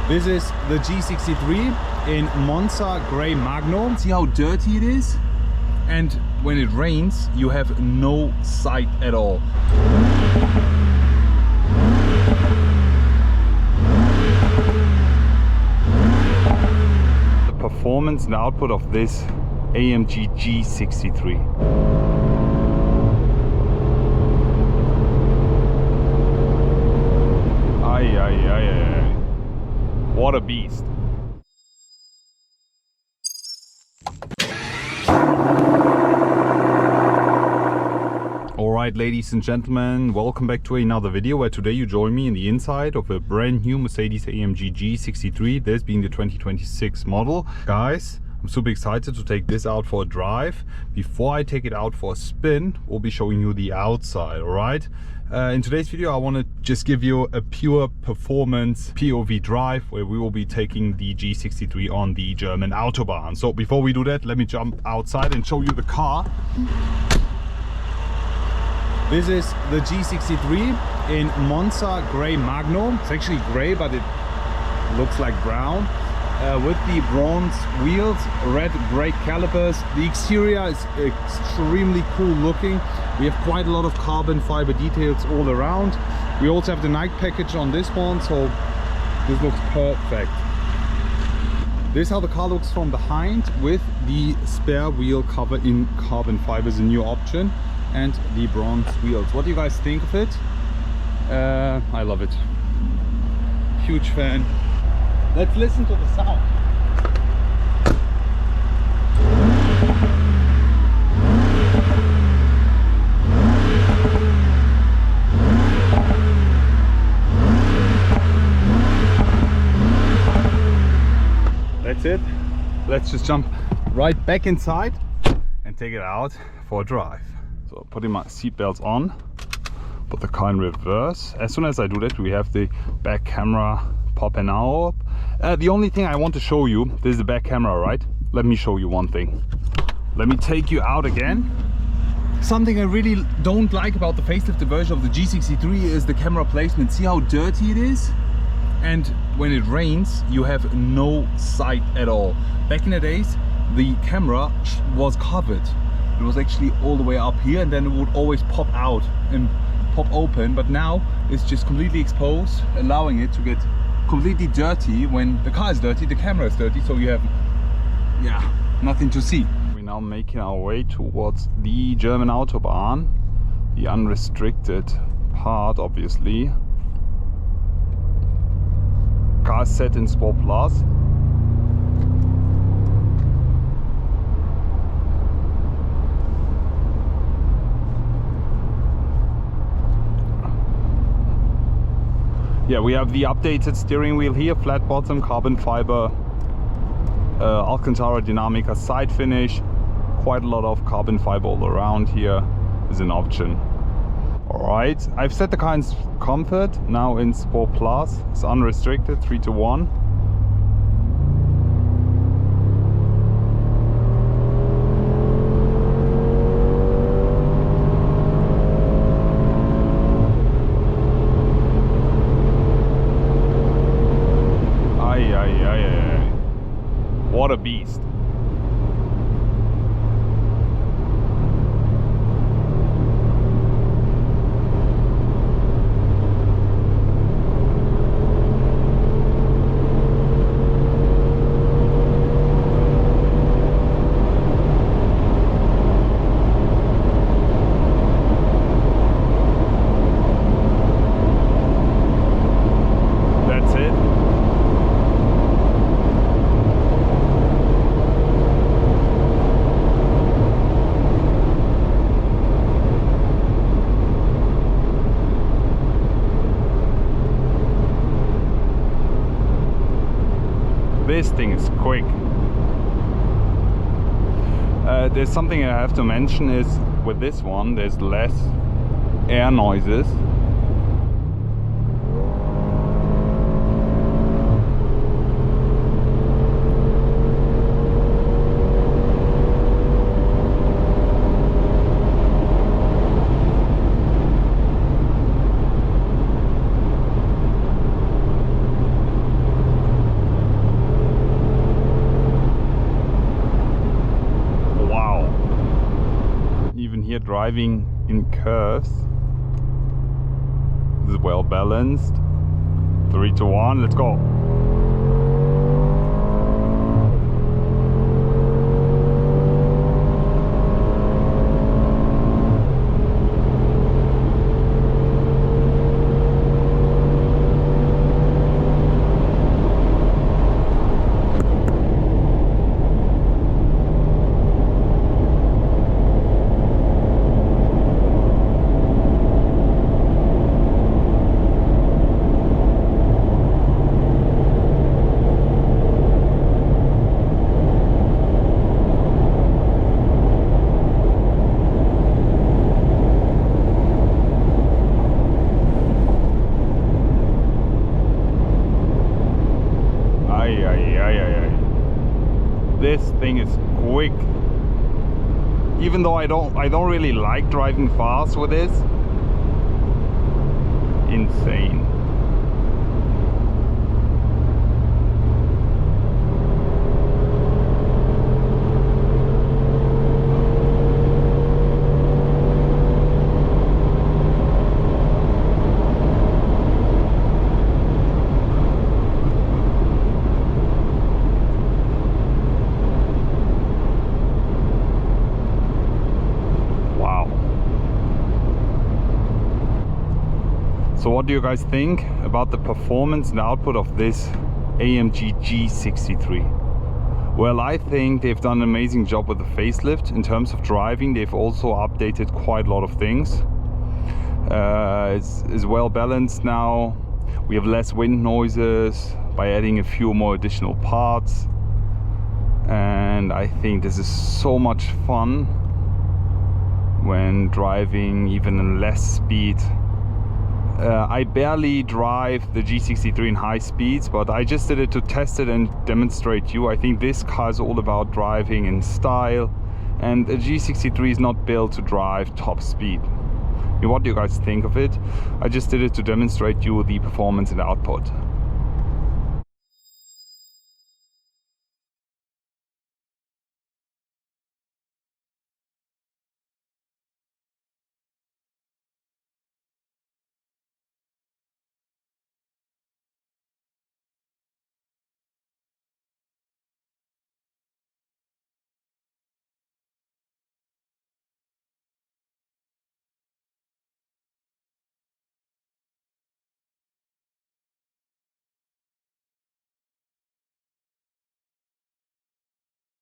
This is the G63 in Monza Grey Magno. See how dirty it is? And when it rains, you have no sight at all. The performance and output of this AMG G63. What a beast. Alright, ladies and gentlemen, welcome back to another video where today you join me in the inside of a brand new Mercedes-AMG G63, this being the 2026 model. Guys, I'm super excited to take this out for a drive. Before I take it out for a spin, we'll be showing you the outside, alright? In today's video I want to just give you a pure performance POV drive where we will be taking the G63 on the German Autobahn. So before we do that, let me jump outside and show you the car. This is the G63 in Monza Grey Magno. It's actually grey, but it looks like brown. With the bronze wheels, red brake calipers. The exterior is extremely cool looking. We have quite a lot of carbon fiber details all around. We also have the night package on this one, so this looks perfect. This is how the car looks from behind with the spare wheel cover in carbon fiber is a new option, and the bronze wheels. What do you guys think of it? I love it. Huge fan. Let's listen to the sound. That's it. Let's just jump right back inside and take it out for a drive. So putting my seatbelts on, put the car in reverse. As soon as I do that, we have the back camera popping out. The only thing I want to show you, this is the back camera, right? Let me show you one thing. Let me take you out again. Something I really don't like about the facelifted version of the G63 is the camera placement. See how dirty it is? And when it rains, you have no sight at all. Back in the days, the camera was covered. It was actually all the way up here, and then it would always pop out and pop open. But now it's just completely exposed, allowing it to get completely dirty. When the car is dirty, the camera is dirty, so you have nothing to see. We're now making our way towards the German Autobahn, the unrestricted part, obviously. Car set in Sport Plus. Yeah, we have the updated steering wheel here, flat bottom, carbon fiber, Alcantara Dinamica side finish. Quite a lot of carbon fiber all around here is an option. Alright, I've set the car in comfort, now in Sport Plus. It's unrestricted, 3-to-1. What a beast. That's it. This thing is quick. There's something I have to mention is with this one there's less air noises. driving in curves. This is well balanced. 3 to 1, let's go. This thing is quick. Even though I don't really like driving fast with this. Insane. So what do you guys think about the performance and output of this AMG G63? Well, I think they've done an amazing job with the facelift. In terms of driving, they've also updated quite a lot of things. It's well balanced now. We have less wind noises by adding a few more additional parts. And I think this is so much fun when driving even in less speed. I barely drive the G63 in high speeds, but I just did it to test it and demonstrate you. I think this car is all about driving in style, and the G63 is not built to drive top speed. What do you guys think of it? I just did it to demonstrate you the performance and output.